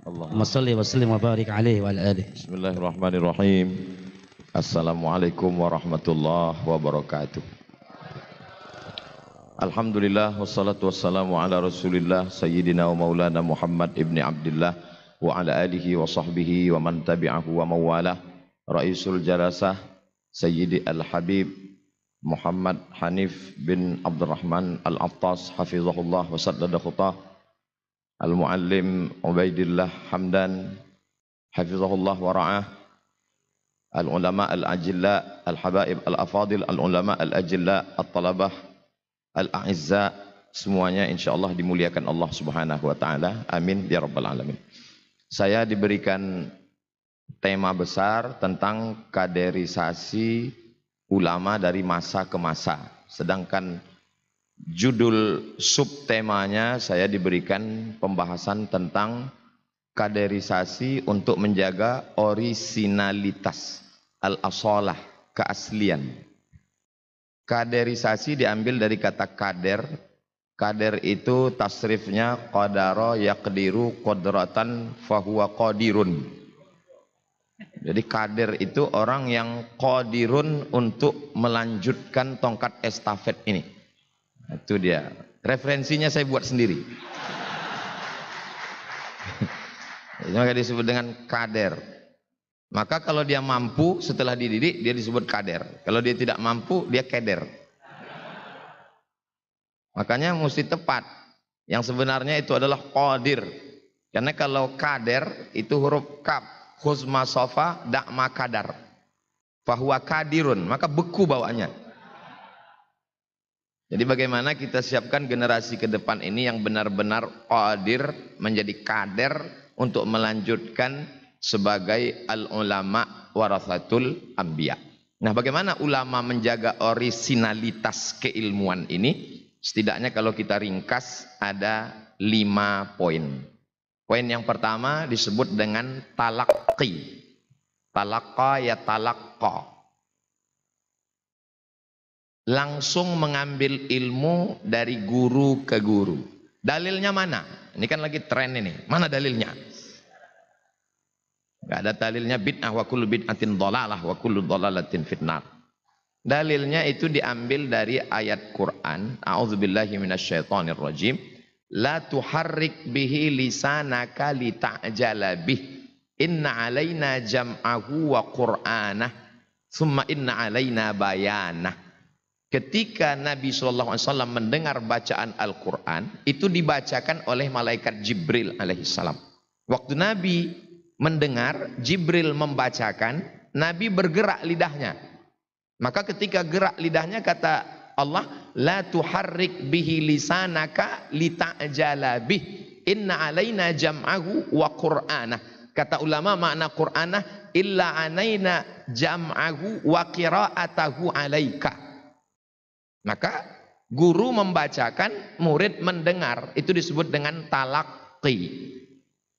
Allahumma salli wa sallim wa barik alaihi wa ala alihi. Bismillahirrahmanirrahim. Assalamualaikum warahmatullahi wabarakatuh. Alhamdulillah wassalatu wassalamu ala Rasulillah sayyidina wa maulana Muhammad ibni Abdullah wa ala alihi wa sahbihi wa man tabi'ahu wa mawalah. Raisul Jalasah Sayyidi Al-Habib Muhammad Hanif bin Abdurrahman Al-Attas hafizahullah wa saddada khutah. Al-Muallim Ubaidillah Hamdan hafizahullah wa ra'ah. Al-ulama al-ajilla al-habaib al-afadil, al-ulama al-ajilla al-talabah al-a'izza, semuanya insyaallah dimuliakan Allah Subhanahu wa taala. Amin ya rabbal alamin. Saya diberikan tema besar tentang kaderisasi ulama dari masa ke masa. Sedangkan judul subtemanya saya diberikan pembahasan tentang kaderisasi untuk menjaga orisinalitas, al-asalah, keaslian. Kaderisasi diambil dari kata kader. Kader itu tasrifnya qadara yaqdiru qadratan fahuwa qadirun. Jadi kader itu orang yang qadirun untuk melanjutkan tongkat estafet ini. Itu dia. Referensinya saya buat sendiri. Maka disebut dengan kader. Maka kalau dia mampu setelah dididik dia disebut kader. Kalau dia tidak mampu dia keder. Makanya mesti tepat. Yang sebenarnya itu adalah qadir. Karena kalau kader itu huruf kaf, khuzma sofa da'ma kadar. Fahuwa kadirun, maka beku bawanya. Jadi bagaimana kita siapkan generasi ke depan ini yang benar-benar qadir, menjadi kader untuk melanjutkan sebagai al-ulama warathatul anbiya. Nah, bagaimana ulama menjaga orisinalitas keilmuan ini? Setidaknya kalau kita ringkas ada 5 poin. Poin yang pertama disebut dengan talaqqi. Talaqqa ya talaqqa. Langsung mengambil ilmu dari guru ke guru. Dalilnya mana? Ini kan lagi tren ini. Mana dalilnya? Gak ada dalilnya. Bid'ah wa kullu bid'atin dhalalah wa kullu dhalalatin fitnar. Dalilnya itu diambil dari ayat Quran. A'udzubillahi minasyaitonir rajim. La tuharrik bihi lisanaka lita'jala bih. Inna alaina jam'ahu wa qur'anah. Thumma inna alaina bayanah. Ketika Nabi SAW mendengar bacaan Al-Quran, itu dibacakan oleh malaikat Jibril alaihissalam. Waktu Nabi mendengar, Jibril membacakan, Nabi bergerak lidahnya. Maka ketika gerak lidahnya kata Allah, la tuharrik bihi lisanaka lita'jala bih. Inna alaina jam'ahu wa qur'anah. Kata ulama makna qur'anah, illa alaina jam'ahu wa qira'atahu alaika. Maka guru membacakan, murid mendengar. Itu disebut dengan talaqqi.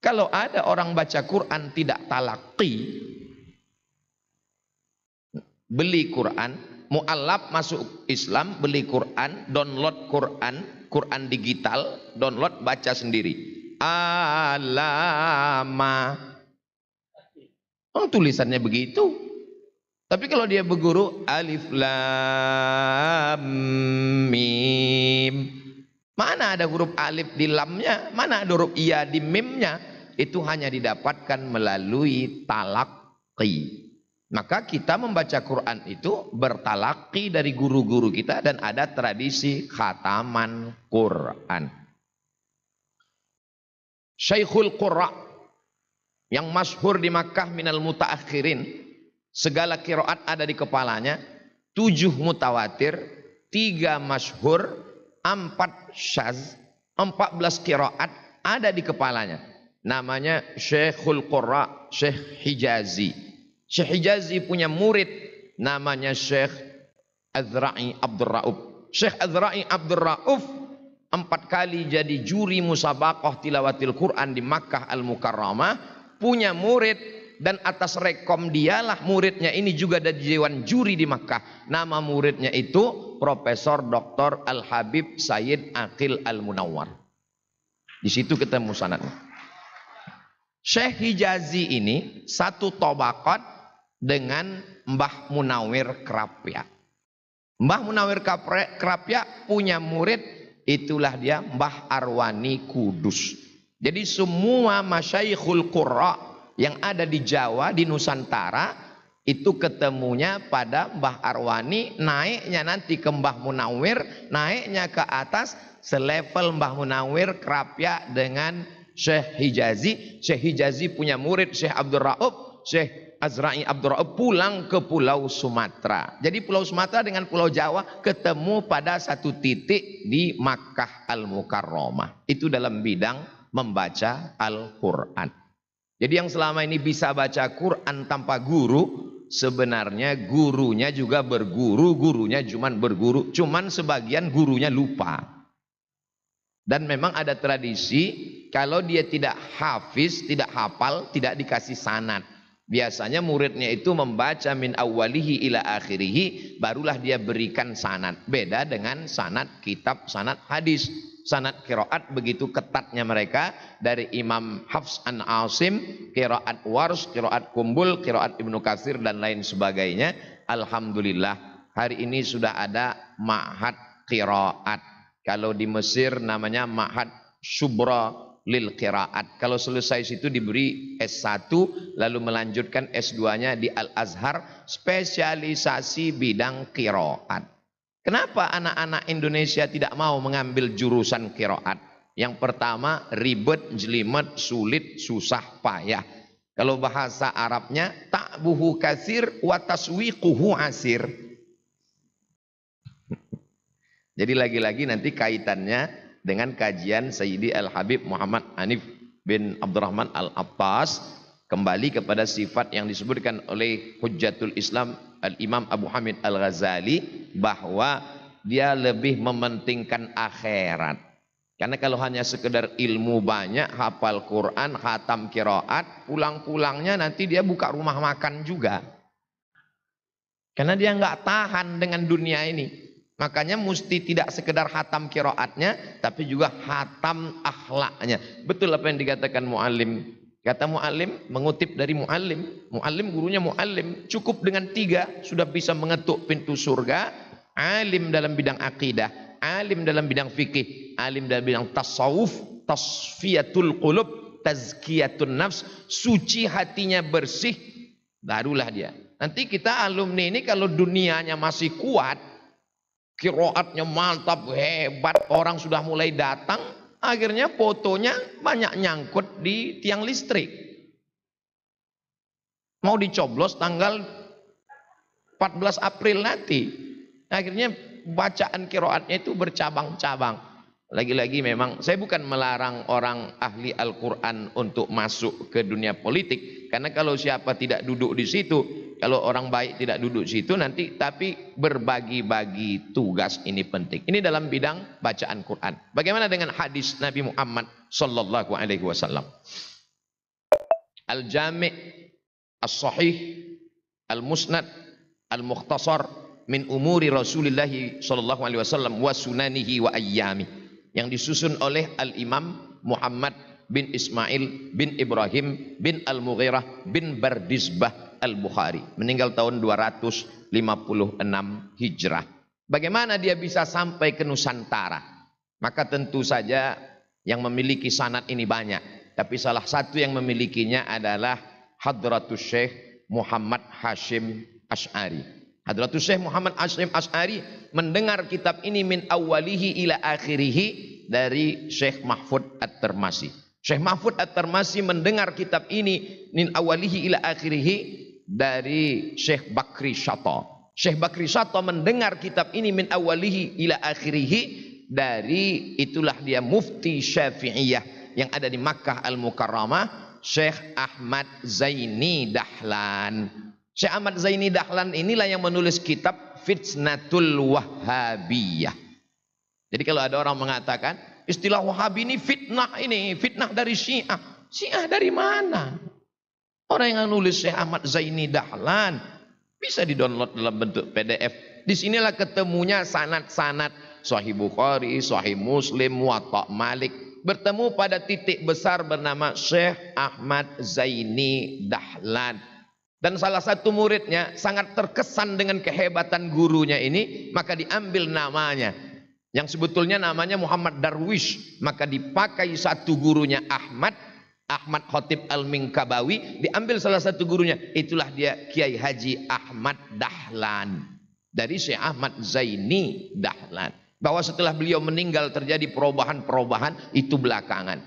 Kalau ada orang baca Quran tidak talaqqi, beli Quran, mu'allaf masuk Islam, beli Quran, download Quran, Quran digital, download, baca sendiri. Alama. Oh, tulisannya begitu. Tapi kalau dia berguru alif lam mim, mana ada huruf alif di lamnya, mana ada huruf iya di mimnya? Itu hanya didapatkan melalui talaqqi. Maka kita membaca Quran itu bertalaqi dari guru-guru kita dan ada tradisi khataman Quran. Syekhul Qurra yang masyhur di Makkah minal mutaakhirin, segala qiraat ada di kepalanya, 7 mutawatir, 3 masyhur, 4 syaz, 14 qiraat ada di kepalanya. Namanya Syekhul Qurra, Syekh Hijazi. Syekh Hijazi punya murid namanya Syekh Azra'i Abdur Rauf. Syekh Azra'i Abdur Rauf 4 kali jadi juri musabaqah tilawatil Quran di Makkah Al-Mukarramah, punya murid. Dan atas rekom dialah muridnya ini juga ada di dewan juri di Makkah. Nama muridnya itu Profesor Dr. Al-Habib Sayyid Aqil Al-Munawwar. Di situ ketemu sanadnya. Syekh Hijazi ini satu tabaqat dengan Mbah Munawir Krapyak. Mbah Munawir Krapyak punya murid, itulah dia Mbah Arwani Kudus. Jadi semua masyayikhul qurra yang ada di Jawa, di Nusantara, itu ketemunya pada Mbah Arwani, naiknya nanti ke Mbah Munawir, naiknya ke atas selevel Mbah Munawir Krapyak dengan Syekh Hijazi. Syekh Hijazi punya murid Syekh Abdul Raub, Syekh Azra'i Abdul Raub pulang ke Pulau Sumatera. Jadi Pulau Sumatera dengan Pulau Jawa ketemu pada satu titik di Makkah Al-Mukarramah. Itu dalam bidang membaca Al-Quran. Jadi yang selama ini bisa baca Quran tanpa guru, sebenarnya gurunya juga berguru, gurunya cuman berguru, cuman sebagian gurunya lupa. Dan memang ada tradisi kalau dia tidak hafiz, tidak hafal, tidak dikasih sanad. Biasanya muridnya itu membaca min awwalihi ila akhirihi, barulah dia berikan sanad. Beda dengan sanad kitab, sanad hadis. Sanad qiraat begitu ketatnya mereka, dari Imam Hafs an Asim, qiraat Wars, qiraat Kumbul, qiraat Ibnu Katsir dan lain sebagainya. Alhamdulillah hari ini sudah ada ma'had qiraat. Kalau di Mesir namanya ma'had Syubra lil qiraat. Kalau selesai situ diberi S1, lalu melanjutkan S2-nya di Al-Azhar, spesialisasi bidang qiraat. Kenapa anak-anak Indonesia tidak mau mengambil jurusan qiraat? Yang pertama, ribet, jelimet, sulit, susah, payah. Kalau bahasa Arabnya ta'buhu katsir wa taswiquhu asir. Jadi lagi-lagi nanti kaitannya dengan kajian Sayyidi Al-Habib Muhammad Hanif bin Abdurrahman Al-Attas, kembali kepada sifat yang disebutkan oleh Hujjatul Islam Al-Imam Abu Hamid Al-Ghazali, bahwa dia lebih mementingkan akhirat. Karena kalau hanya sekedar ilmu banyak, hafal Quran, khatam qiraat, pulang-pulangnya nanti dia buka rumah makan juga. Karena dia nggak tahan dengan dunia ini. Makanya mesti tidak sekedar hatam qiraatnya, tapi juga hatam akhlaknya. Betul apa yang dikatakan muallim. Kata muallim, mengutip dari muallim. Muallim gurunya muallim. Cukup dengan 3 sudah bisa mengetuk pintu surga. Alim dalam bidang akidah, alim dalam bidang fikih, alim dalam bidang tasawuf, tasfiyatul qulub, tazkiyatun nafs, suci hatinya bersih, barulah dia. Nanti kita alumni ini kalau dunianya masih kuat, qiraatnya mantap, hebat, orang sudah mulai datang, akhirnya fotonya banyak nyangkut di tiang listrik. Mau dicoblos tanggal 14 April nanti. Akhirnya bacaan qiraatnya itu bercabang-cabang. Lagi-lagi memang saya bukan melarang orang ahli Al-Quran untuk masuk ke dunia politik. Karena kalau siapa tidak duduk di situ, kalau orang baik tidak duduk di situ nanti, tapi berbagi-bagi tugas ini penting. Ini dalam bidang bacaan Quran. Bagaimana dengan hadis Nabi Muhammad sallallahu alaihi wasallam? Al-Jami', As-Sahih, Al-Musnad, Al-Mukhtasar min umuri Rasulullah sallallahu alaihi wasallam wa sunanihi wa ayyami, yang disusun oleh Al-Imam Muhammad bin Ismail bin Ibrahim bin Al-Mughirah bin Bardizbah Al-Bukhari, meninggal tahun 256 Hijrah. Bagaimana dia bisa sampai ke Nusantara? Maka tentu saja yang memiliki sanad ini banyak, tapi salah satu yang memilikinya adalah Hadratus Syekh Muhammad Hashim Asy'ari. Hadratus Syekh Muhammad Hashim Asy'ari mendengar kitab ini min awwalihi ila akhirihi dari Syekh Mahfud At-Tirmasi. Syekh Mahfud At-Tirmasi mendengar kitab ini min awwalihi ila akhirihi dari Syekh Bakri Syata. Syekh Bakri Syata mendengar kitab ini min awwalihi ila akhirihi dari, itulah dia mufti Syafi'iyah yang ada di Makkah Al-Mukarramah, Syekh Ahmad Zaini Dahlan. Syekh Ahmad Zaini Dahlan inilah yang menulis kitab Fitnatul Wahhabiyah. Jadi kalau ada orang mengatakan istilah Wahabi ini fitnah dari Syiah. Syiah dari mana? Orang yang nulis Syekh Ahmad Zaini Dahlan bisa di-download dalam bentuk PDF. Disinilah ketemunya sanad-sanad Sahih Bukhari, Sahih Muslim, Muwatta Malik, bertemu pada titik besar bernama Syekh Ahmad Zaini Dahlan. Dan salah satu muridnya sangat terkesan dengan kehebatan gurunya ini, maka diambil namanya. Yang sebetulnya namanya Muhammad Darwish, maka dipakai satu gurunya Ahmad Khatib Al-Minkabawi, diambil salah satu gurunya. Itulah dia Kiai Haji Ahmad Dahlan. Dari Syekh Ahmad Zaini Dahlan. Bahwa setelah beliau meninggal terjadi perubahan-perubahan, itu belakangan.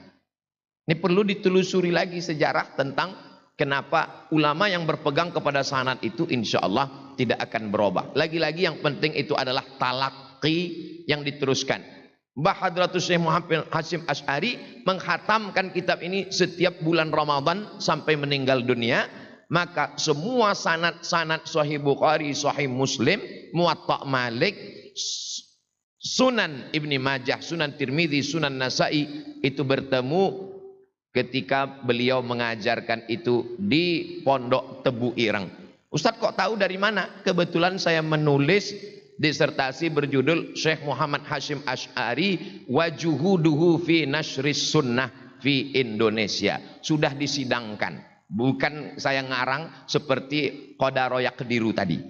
Ini perlu ditelusuri lagi sejarah tentang kenapa ulama yang berpegang kepada sanad itu insya Allah tidak akan berubah. Lagi-lagi yang penting itu adalah talaqi yang diteruskan. Mbah Hadratus Syekh Muhammad Hasyim Asy'ari menghatamkan kitab ini setiap bulan Ramadan sampai meninggal dunia. Maka semua sanad-sanad Sahih Bukhari, Sahih Muslim, Muwatta Malik, Sunan Ibni Majah, Sunan Tirmidzi, Sunan Nasai itu bertemu ketika beliau mengajarkan itu di Pondok Tebu Ireng. Ustadz kok tahu dari mana? Kebetulan saya menulis disertasi berjudul Syekh Muhammad Hasyim Asy'ari wa juhuduhu fi nashris sunnah fi Indonesia. Sudah disidangkan. Bukan saya ngarang seperti Qadaroya Kediru tadi.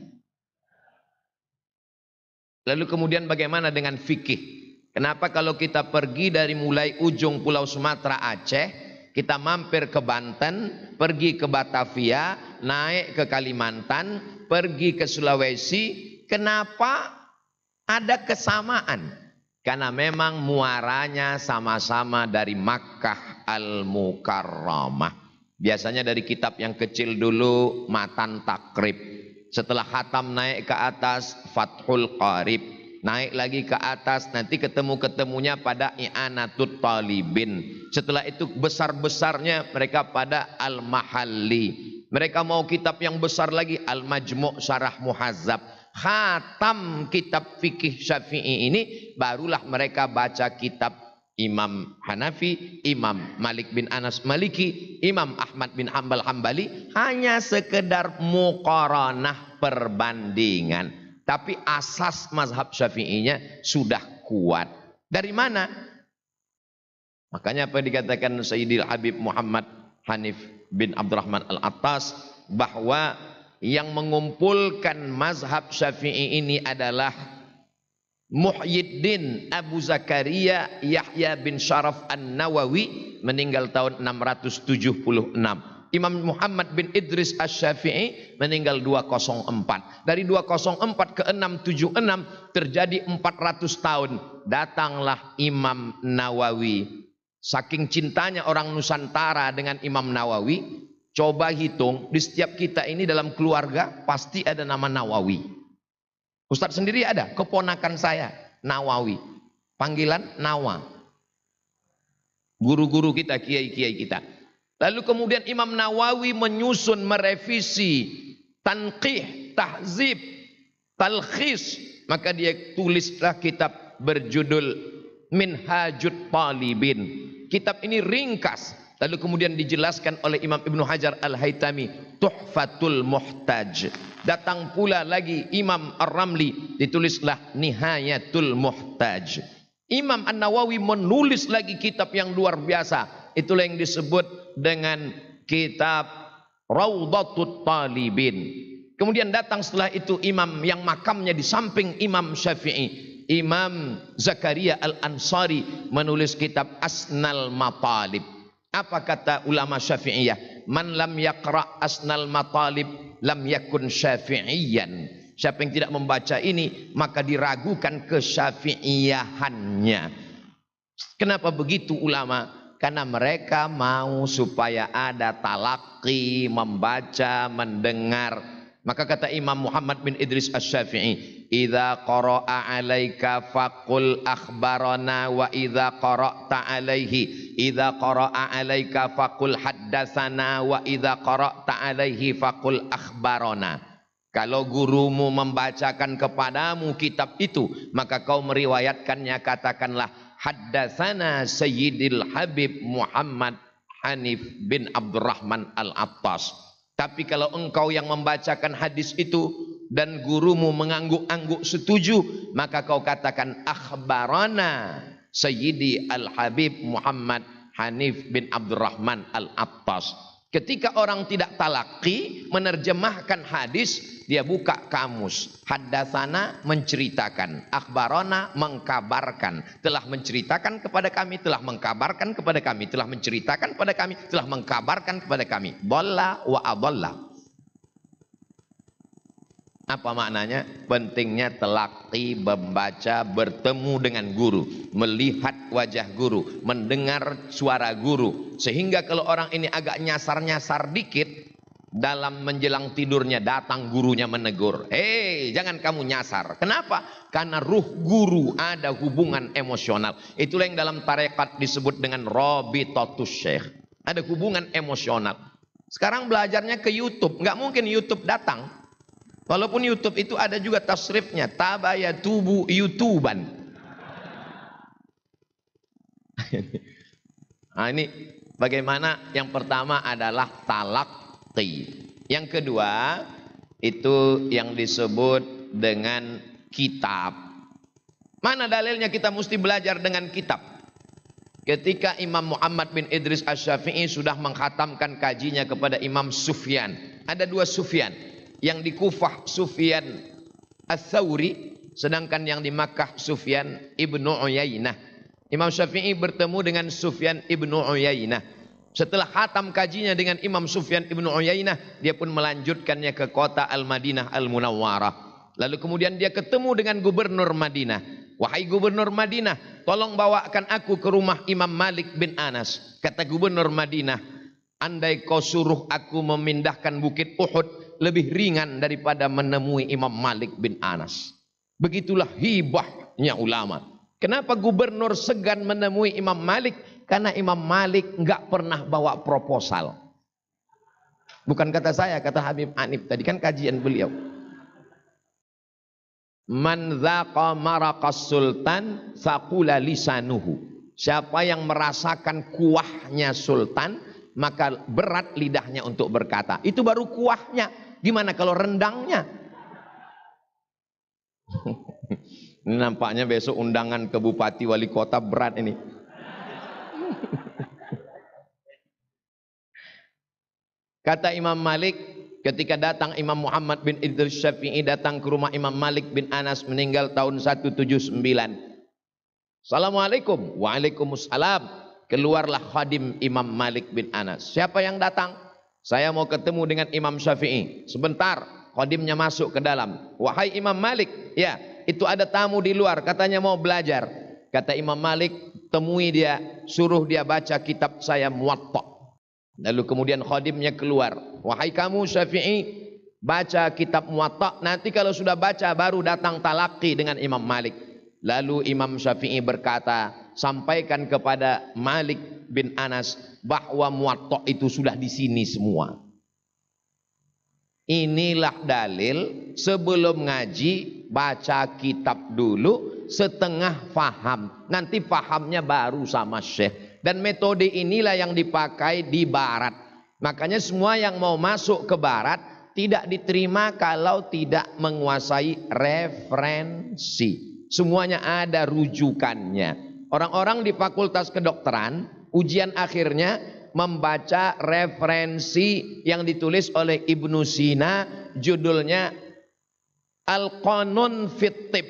Lalu kemudian bagaimana dengan fikih? Kenapa kalau kita pergi dari mulai ujung Pulau Sumatera Aceh, kita mampir ke Banten, pergi ke Batavia, naik ke Kalimantan, pergi ke Sulawesi. Kenapa ada kesamaan? Karena memang muaranya sama-sama dari Makkah Al-Mukarramah. Biasanya dari kitab yang kecil dulu, Matan Takrib. Setelah khatam naik ke atas, Fathul Qarib. Naik lagi ke atas, nanti ketemunya pada I'anatut Talibin. Setelah itu besar-besarnya mereka pada Al-Mahalli. Mereka mau kitab yang besar lagi, Al-Majmu' Syarah Muhazzab. Khatam kitab fikih Syafi'i ini, barulah mereka baca kitab Imam Hanafi, Imam Malik bin Anas Maliki, Imam Ahmad bin Hanbal Hambali. Hanya sekedar muqaranah, perbandingan. Tapi asas mazhab Syafi'inya sudah kuat. Dari mana? Makanya apa yang dikatakan Sayyidil Habib Muhammad Hanif bin Abdurrahman Al-Attas, bahwa yang mengumpulkan mazhab Syafi'i ini adalah Muhyiddin Abu Zakaria Yahya bin Syaraf An-Nawawi, meninggal tahun 676. Imam Muhammad bin Idris Asy-Syafi'i meninggal 204. Dari 204 ke 676 terjadi 400 tahun. Datanglah Imam Nawawi. Saking cintanya orang Nusantara dengan Imam Nawawi, coba hitung di setiap kita ini dalam keluarga pasti ada nama Nawawi. Ustadz sendiri ada, keponakan saya Nawawi, panggilan Nawa. Guru-guru kita, kiai-kiai kita. Lalu kemudian Imam Nawawi menyusun, merevisi, tanqih, tahzib, talkhis. Maka dia tulislah kitab berjudul Minhajut Talibin. Kitab ini ringkas. Lalu kemudian dijelaskan oleh Imam Ibnu Hajar Al-Haytami, Tuhfatul Muhtaj. Datang pula lagi Imam Ar-Ramli, ditulislah Nihayatul Muhtaj. Imam An-Nawawi menulis lagi kitab yang luar biasa. Itulah yang disebut dengan kitab Rawdatut Talibin. Kemudian datang setelah itu imam yang makamnya di samping Imam Syafi'i, Imam Zakaria Al-Ansari, menulis kitab Asnal Matalib. Apa kata ulama Syafi'iyah? Man lam yaqra' Asnal Matalib lam yakun Syafi'iyan. Siapa yang tidak membaca ini maka diragukan kesyafi'iyahannya. Kenapa begitu ulama? Karena mereka mau supaya ada talaqi, membaca, mendengar. Maka kata Imam Muhammad bin Idris Asy-Syafi'i, idza qara'a 'alaika faqul akhbarana wa idza qara'ta 'alaihi, idza qara'a 'alaika faqul haddatsana wa idza qara'ta 'alaihi faqul akhbarana. Kalau gurumu membacakan kepadamu kitab itu, maka kau meriwayatkannya, katakanlah haddatsana Sayyidil Habib Muhammad Hanif bin Abdurrahman Al-Attas. Tapi kalau engkau yang membacakan hadis itu dan gurumu mengangguk-angguk setuju, maka kau katakan akhbarana. Sayyidi Al-Habib Muhammad Hanif bin Abdurrahman Al-Attas. Ketika orang tidak talaki menerjemahkan hadis, dia buka kamus. Haddatsana menceritakan, akhbarona mengkabarkan, telah menceritakan kepada kami, telah mengkabarkan kepada kami, telah menceritakan kepada kami, telah mengkabarkan kepada kami. Dhalla wa adalla. Apa maknanya? Pentingnya telaki, membaca, bertemu dengan guru, melihat wajah guru, mendengar suara guru. Sehingga kalau orang ini agak nyasar-nyasar dikit, dalam menjelang tidurnya datang gurunya menegur. Hei, jangan kamu nyasar. Kenapa? Karena ruh guru ada hubungan emosional. Itulah yang dalam tarekat disebut dengan rabitatus syekh. Ada hubungan emosional. Sekarang belajarnya ke YouTube. Nggak mungkin YouTube datang. Walaupun YouTube itu ada juga tasrifnya, tabayatubu YouTuban. Nah, ini bagaimana? Yang pertama adalah talaqi. Yang kedua itu yang disebut dengan kitab. Mana dalilnya kita mesti belajar dengan kitab? Ketika Imam Muhammad bin Idris Asy-Syafi'i sudah mengkhatamkan kajinya kepada Imam Sufyan. Ada dua Sufyan. Yang di Kufah Sufyan Ats-Tsauri, sedangkan yang di Makkah Sufyan Ibnu Uyainah. Imam Syafi'i bertemu dengan Sufyan Ibnu Uyainah. Setelah khatam kajinya dengan Imam Sufyan Ibnu Uyainah, dia pun melanjutkannya ke kota Al-Madinah Al-Munawwarah. Lalu kemudian dia ketemu dengan gubernur Madinah. Wahai gubernur Madinah, tolong bawakan aku ke rumah Imam Malik bin Anas. Kata gubernur Madinah, andai kau suruh aku memindahkan bukit Uhud, lebih ringan daripada menemui Imam Malik bin Anas. Begitulah hibahnya ulama. Kenapa gubernur segan menemui Imam Malik? Karena Imam Malik nggak pernah bawa proposal. Bukan kata saya, kata Habib Hanif tadi, kan kajian beliau. Man dzaqa maraqas sultan faqula lisanuhu. Siapa yang merasakan kuahnya sultan, maka berat lidahnya untuk berkata. Itu baru kuahnya. Gimana kalau rendangnya? Ini nampaknya besok undangan ke bupati wali kota berat ini. Kata Imam Malik, ketika datang Imam Muhammad bin Idris Syafi'i datang ke rumah Imam Malik bin Anas meninggal tahun 179. Assalamualaikum. Waalaikumsalam. Keluarlah khadim Imam Malik bin Anas. Siapa yang datang? Saya mau ketemu dengan Imam Syafi'i. Sebentar, khadimnya masuk ke dalam. Wahai Imam Malik, ya, itu ada tamu di luar, katanya mau belajar. Kata Imam Malik, temui dia, suruh dia baca kitab saya Muwatta. Lalu kemudian khadimnya keluar. Wahai kamu Syafi'i, baca kitab Muwatta. Nanti kalau sudah baca baru datang talaqi dengan Imam Malik. Lalu Imam Syafi'i berkata, sampaikan kepada Malik bin Anas bahwa Muwatta itu sudah di sini semua. Inilah dalil sebelum ngaji baca kitab dulu setengah faham. Nanti fahamnya baru sama syekh. Dan metode inilah yang dipakai di barat. Makanya semua yang mau masuk ke barat tidak diterima kalau tidak menguasai referensi. Semuanya ada rujukannya. Orang-orang di fakultas kedokteran, ujian akhirnya membaca referensi yang ditulis oleh Ibnu Sina, judulnya Al-Qanun fit Tib.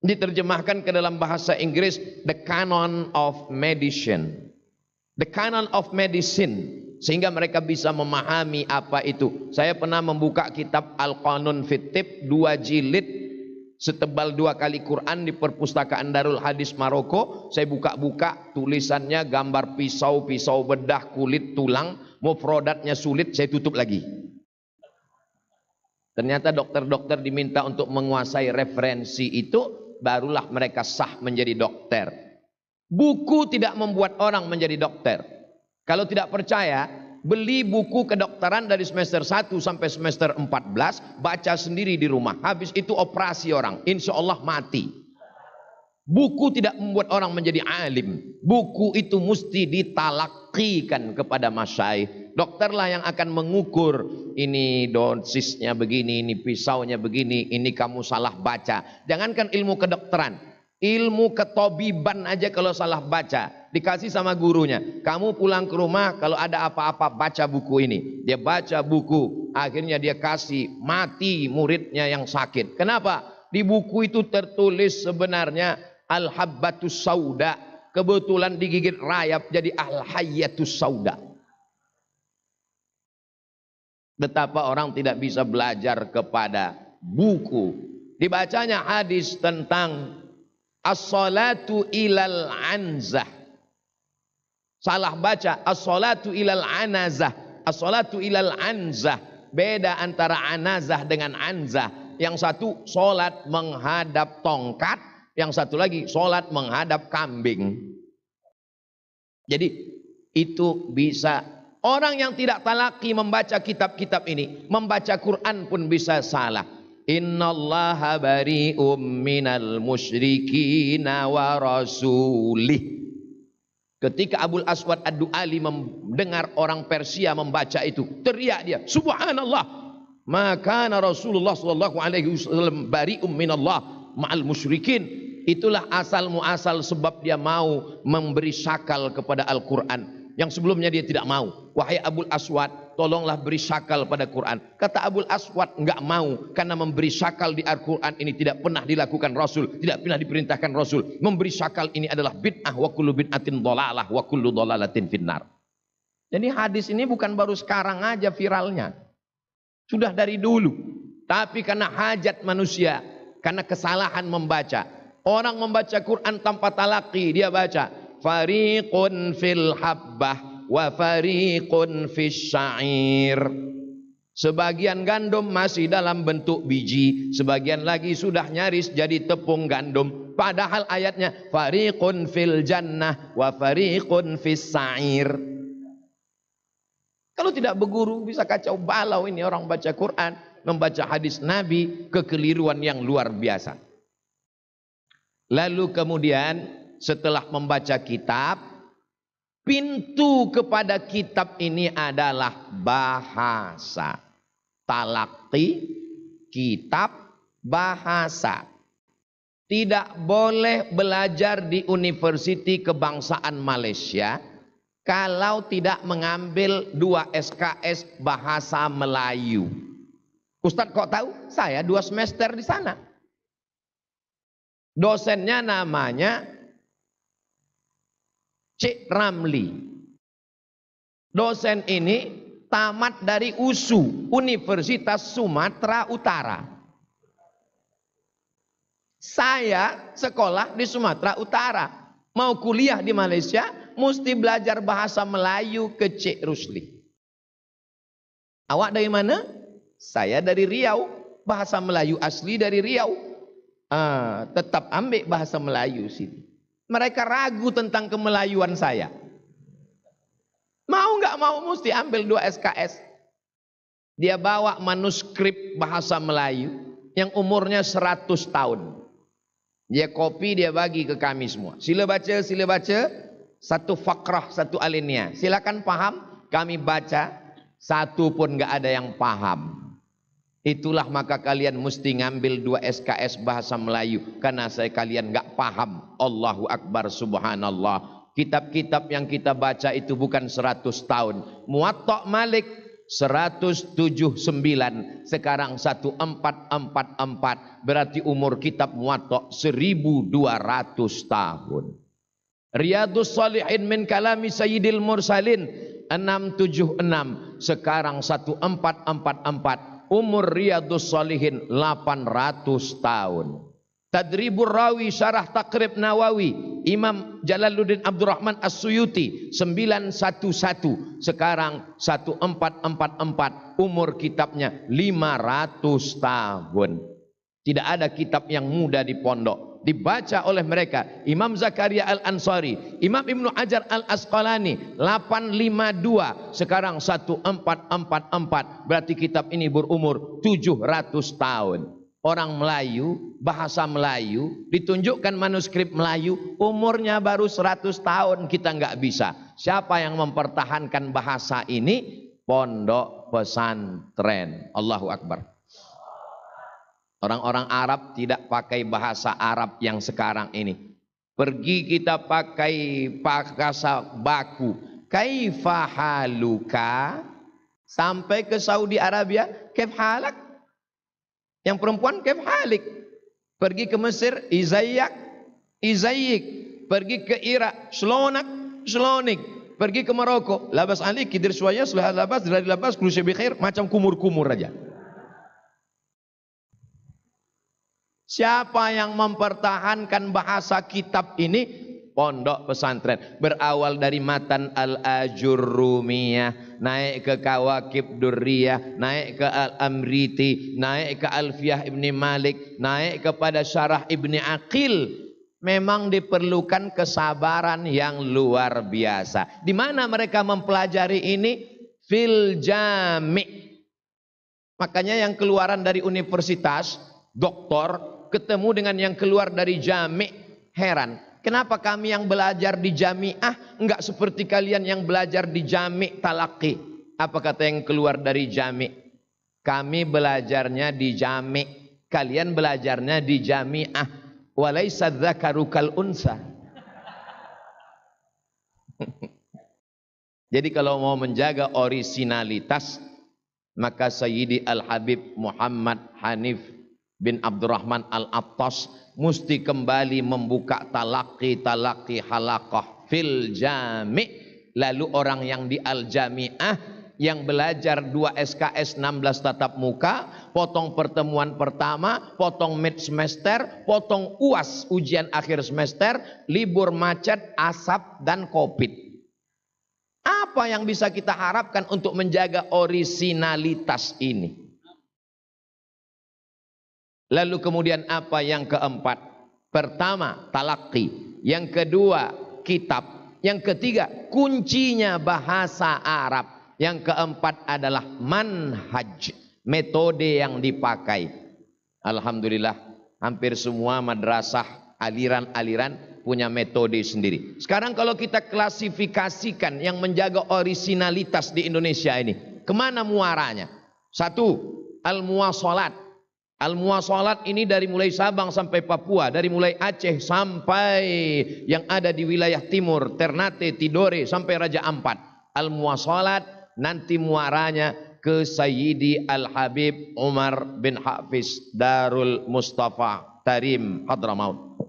Diterjemahkan ke dalam bahasa Inggris The Canon of Medicine. The Canon of Medicine. Sehingga mereka bisa memahami apa itu. Saya pernah membuka kitab Al-Qanun fit Tib, 2 jilid, setebal 2 kali Quran di perpustakaan Darul Hadis Maroko. Saya buka-buka tulisannya gambar pisau, pisau bedah, kulit, tulang, mufrodatnya sulit, saya tutup lagi. Ternyata dokter-dokter diminta untuk menguasai referensi itu, barulah mereka sah menjadi dokter. Buku tidak membuat orang menjadi dokter. Kalau tidak percaya, beli buku kedokteran dari semester 1 sampai semester 14, baca sendiri di rumah. Habis itu operasi orang, insya Allah mati. Buku tidak membuat orang menjadi alim. Buku itu mesti ditalakikan kepada masyaikh. Dokterlah yang akan mengukur, ini dosisnya begini, ini pisaunya begini, ini kamu salah baca. Jangankan ilmu kedokteran, Ilmu ketobiban aja kalau salah baca, dikasih sama gurunya. Kamu pulang ke rumah kalau ada apa-apa baca buku ini. Dia baca buku, akhirnya dia kasih, mati muridnya yang sakit. Kenapa? Di buku itu tertulis sebenarnya al-habbatus sauda. Kebetulan digigit rayap jadi al-hayyatus sauda. Betapa orang tidak bisa belajar kepada buku. Dibacanya hadis tentang as-salatu ilal anzah. Salah baca as-salatu ilal anazah. As-salatu ilal anzah. Beda antara anazah dengan anzah. Yang satu solat menghadap tongkat, yang satu lagi solat menghadap kambing. Jadi itu bisa. Orang yang tidak talaki membaca kitab-kitab ini, membaca Quran pun bisa salah. Innallaha bari'um minal musyrikina wa rasulih. Ketika Abul Aswad Ad-Du'ali mendengar orang Persia membaca itu, teriak dia, subhanallah, maka Rasulullah sallallahu alaihi wasallam bari'um minallah ma'al musyrikin. Itulah asal muasal sebab dia mau memberi syakal kepada Al-Quran yang sebelumnya dia tidak mau. Wahai Abul Aswad, tolonglah beri syakal pada Quran. Kata Abul Aswad, enggak mau, karena memberi syakal di Al-Quran ini tidak pernah dilakukan Rasul, tidak pernah diperintahkan Rasul. Memberi syakal ini adalah bid'ah, wa kullu bid'atin dhalalah wa kullu dhalalatin finnar. Jadi hadis ini bukan baru sekarang aja viralnya, sudah dari dulu. Tapi karena hajat manusia, karena kesalahan membaca, orang membaca Quran tanpa talaqi, dia baca fariqun fil habbah wa fariqun fis syair. Sebagian gandum masih dalam bentuk biji, sebagian lagi sudah nyaris jadi tepung gandum. Padahal ayatnya fariqun fil jannah wa fariqun fis syair. Kalau tidak berguru bisa kacau balau ini orang baca Quran, membaca hadis Nabi, kekeliruan yang luar biasa. Lalu kemudian setelah membaca kitab, pintu kepada kitab ini adalah bahasa. Talaqi, kitab, bahasa. Tidak boleh belajar di Universiti Kebangsaan Malaysia kalau tidak mengambil 2 SKS bahasa Melayu. Ustadz kok tahu? Saya 2 semester di sana. Dosennya namanya Cik Ramli. Dosen ini tamat dari USU, Universitas Sumatera Utara. Saya sekolah di Sumatera Utara. Mau kuliah di Malaysia, mesti belajar bahasa Melayu ke Cik Rusli. Awak dari mana? Saya dari Riau. Bahasa Melayu asli dari Riau. Tetap ambil bahasa Melayu sini. Mereka ragu tentang kemelayuan saya. Mau nggak mau mesti ambil 2 SKS. Dia bawa manuskrip bahasa Melayu yang umurnya 100 tahun. Dia copy, dia bagi ke kami semua. Sila baca, satu fakrah, satu alinea. Silakan paham, kami baca, satu pun nggak ada yang paham. Itulah maka kalian mesti ngambil 2 SKS bahasa Melayu, karena kalian nggak paham. Allahu Akbar, subhanallah. Kitab-kitab yang kita baca itu bukan 100 tahun. Muwatta Malik 179, sekarang 1444, berarti umur kitab Muwatta 1200 tahun. Riyadhus Shalihin min kalami Sayyidil Mursalin 676, sekarang 1444. Umur Riyadhus Shalihin 800 tahun. Tadribur Rawi Syarah Taqrib Nawawi Imam Jalaluddin Abdurrahman As-Suyuti 911, sekarang 1444. Umur kitabnya 500 tahun. Tidak ada kitab yang mudah di pondok. Dibaca oleh mereka Imam Zakaria Al-Ansari, Imam Ibnu Hajar Al-Asqalani 852, sekarang 1444. Berarti kitab ini berumur 700 tahun. Orang Melayu, bahasa Melayu, ditunjukkan manuskrip Melayu, umurnya baru 100 tahun. Kita nggak bisa. Siapa yang mempertahankan bahasa ini? Pondok pesantren. Allahu Akbar. Orang-orang Arab tidak pakai bahasa Arab yang sekarang ini. Pergi kita pakai bahasa baku. Kaifa haluka? Sampai ke Saudi Arabia, kaif halak? Yang perempuan kaif halik? Pergi ke Mesir, izayyak, izayyik. Pergi ke Irak, shlonak, shlonik. Pergi ke Maroko, labas alik, kidir suaya, selahat labas, dari labas, kulusi bikhair, macam kumur-kumur aja. Siapa yang mempertahankan bahasa kitab ini? Pondok pesantren. Berawal dari matan Al-Ajurrumiyah, naik ke Kawakib Durriyah, naik ke Al-Amriti, naik ke Alfiyah Ibni Malik, naik kepada Syarah Ibni Aqil. Memang diperlukan kesabaran yang luar biasa. Di mana mereka mempelajari ini? Fil jami'. Makanya yang keluaran dari universitas, doktor, ketemu dengan yang keluar dari jami', heran. Kenapa kami yang belajar di jami'ah enggak seperti kalian yang belajar di jami' talaqi? Apa kata yang keluar dari jami'? Kami belajarnya di jami', kalian belajarnya di jami'ah. Walaysa dzakaru kal unsa. Jadi kalau mau menjaga orisinalitas, maka Sayyidi Al-Habib Muhammad Hanif bin Abdurrahman Al-Attas mesti kembali membuka talaqi halaqah fil jami'. Lalu orang yang di al-jami'ah yang belajar 2 SKS 16 tatap muka, potong pertemuan pertama, potong mid semester, potong UAS ujian akhir semester, libur macet, asap dan Covid. Apa yang bisa kita harapkan untuk menjaga orisinalitas ini? Lalu kemudian apa yang keempat? Pertama, talaqi. Yang kedua, kitab. Yang ketiga, kuncinya bahasa Arab. Yang keempat adalah manhaj, metode yang dipakai. Alhamdulillah, hampir semua madrasah, aliran-aliran punya metode sendiri. Sekarang kalau kita klasifikasikan yang menjaga orisinalitas di Indonesia ini, kemana muaranya? Satu, al-muwasalat. Al-muwasalat ini dari mulai Sabang sampai Papua, dari mulai Aceh sampai yang ada di wilayah timur, Ternate, Tidore sampai Raja Ampat. Al-muwasalat nanti muaranya ke Sayyidi Al-Habib Umar bin Hafiz Darul Mustafa Tarim Hadramaut.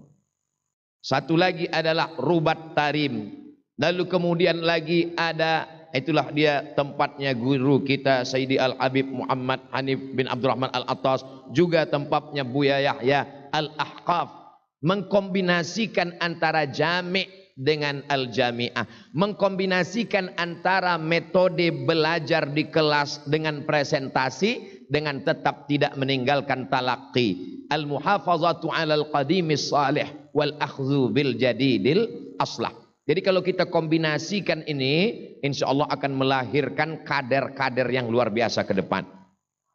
Satu lagi adalah Rubat Tarim. Lalu kemudian lagi ada, itulah dia tempatnya guru kita Sayyidi Al-Habib Muhammad Hanif bin Abdurrahman Al-Attas, juga tempatnya Buya Yahya Al-Ahqaf. Mengkombinasikan antara jami' dengan al-jami'ah, mengkombinasikan antara metode belajar di kelas dengan presentasi, dengan tetap tidak meninggalkan talaqi. Al-muhafazatu 'alal qadimis salih wal akhdhu bil jadidil aslah. Jadi kalau kita kombinasikan ini, insya Allah akan melahirkan kader-kader yang luar biasa ke depan.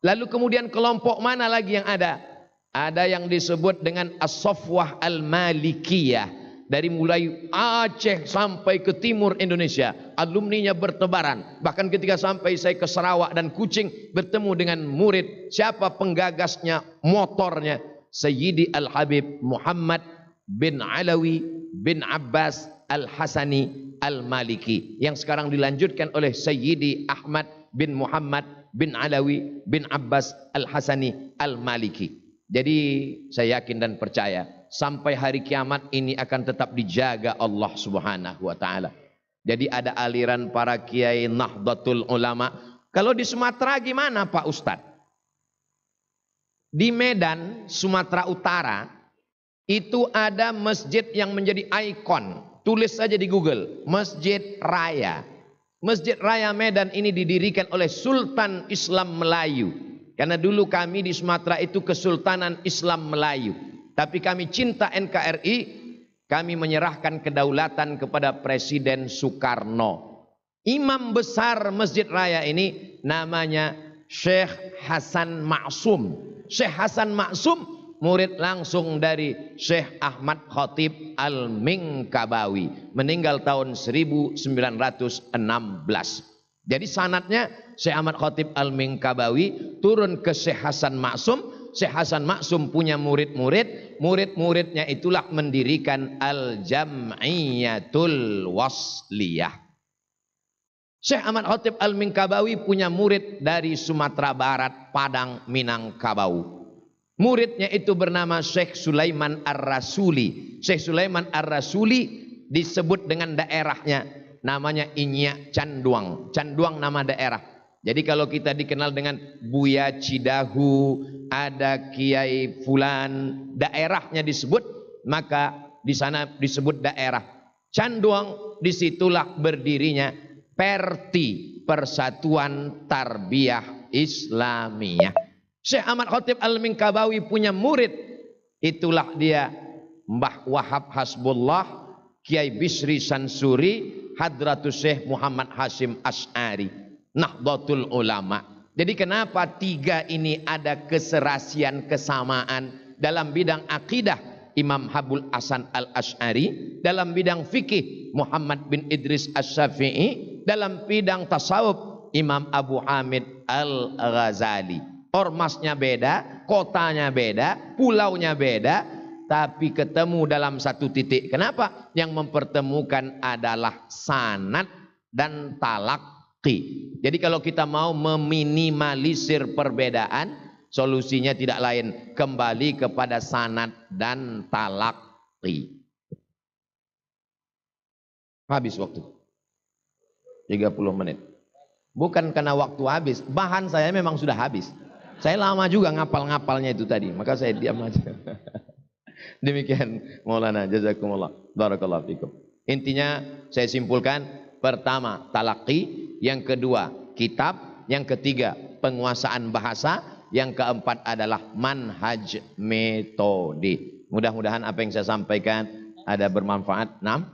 Lalu kemudian kelompok mana lagi yang ada? Ada yang disebut dengan as-safwah al-malikiyah. Dari mulai Aceh sampai ke timur Indonesia, alumninya bertebaran. Bahkan ketika sampai saya ke Sarawak dan Kuching, bertemu dengan murid, siapa penggagasnya, motornya, Sayyidi Al-Habib Muhammad bin Alawi bin Abbas Al-Hasani Al-Maliki, yang sekarang dilanjutkan oleh Sayyidi Ahmad bin Muhammad bin Alawi bin Abbas Al-Hasani Al-Maliki. Jadi saya yakin dan percaya sampai hari kiamat ini akan tetap dijaga Allah Subhanahu wa taala. Jadi ada aliran para kiai Nahdlatul Ulama. Kalau di Sumatera gimana Pak Ustadz? Di Medan, Sumatera Utara, itu ada masjid yang menjadi ikon. Tulis saja di Google, Masjid Raya. Masjid Raya Medan ini didirikan oleh Sultan Islam Melayu. Karena dulu kami di Sumatera itu Kesultanan Islam Melayu. Tapi kami cinta NKRI, kami menyerahkan kedaulatan kepada Presiden Soekarno. Imam besar Masjid Raya ini namanya Syekh Hasan Maksum. Syekh Hasan Maksum murid langsung dari Syekh Ahmad Khatib Al-Minkabawi. Meninggal tahun 1916. Jadi sanadnya Syekh Ahmad Khatib Al-Minkabawi turun ke Syekh Hasan Maksum, Syekh Hasan Maksum punya murid-murid, murid-muridnya itulah mendirikan Al-Jam'iyatul Wasliyah. Syekh Ahmad Khatib Al-Minkabawi punya murid dari Sumatera Barat, Padang, Minangkabau. Muridnya itu bernama Syekh Sulaiman Ar-Rasuli. Syekh Sulaiman Ar-Rasuli disebut dengan daerahnya, namanya Inyak Canduang. Canduang nama daerah. Jadi kalau kita dikenal dengan Buya Cidahu, ada Kiai Fulan, daerahnya disebut, maka di sana disebut daerah. Canduang, disitulah berdirinya Perti, Persatuan Tarbiyah Islamiyah. Syekh Ahmad Khatib Al-Minkabawi punya murid, itulah dia Mbah Wahab Hasbullah, Kiai Bisri Sansuri, Hadratus Syekh Muhammad Hashim Asy'ari, Nahdlatul Ulama. Jadi kenapa tiga ini ada keserasian kesamaan dalam bidang akidah? Imam Habul Hasan Al-Asy'ari, dalam bidang fikih Muhammad bin Idris Asy-Syafi'i, dalam bidang tasawuf Imam Abu Hamid Al-Ghazali. Ormasnya beda, kotanya beda, pulaunya beda, tapi ketemu dalam satu titik. Kenapa? Yang mempertemukan adalah sanad dan talaqi. Jadi kalau kita mau meminimalisir perbedaan, solusinya tidak lain, kembali kepada sanad dan talaqi. Habis waktu 30 menit. Bukan karena waktu habis, bahan saya memang sudah habis. Saya lama juga ngapal-ngapalnya itu tadi, maka saya diam aja. Demikian Maulana, jazakumullah, barakallahu fikum. Intinya saya simpulkan, pertama talaqi, yang kedua kitab, yang ketiga penguasaan bahasa, yang keempat adalah manhaj metode. Mudah-mudahan apa yang saya sampaikan ada bermanfaat. Naam.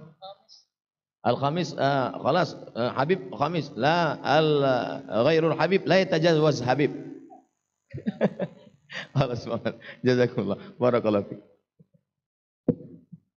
Al-Khamis, khalas, Habib Khamis, la ghairul Habib la yatajawaz Habib. Allah subhanahu, jazakumullah, barakallahu fikum.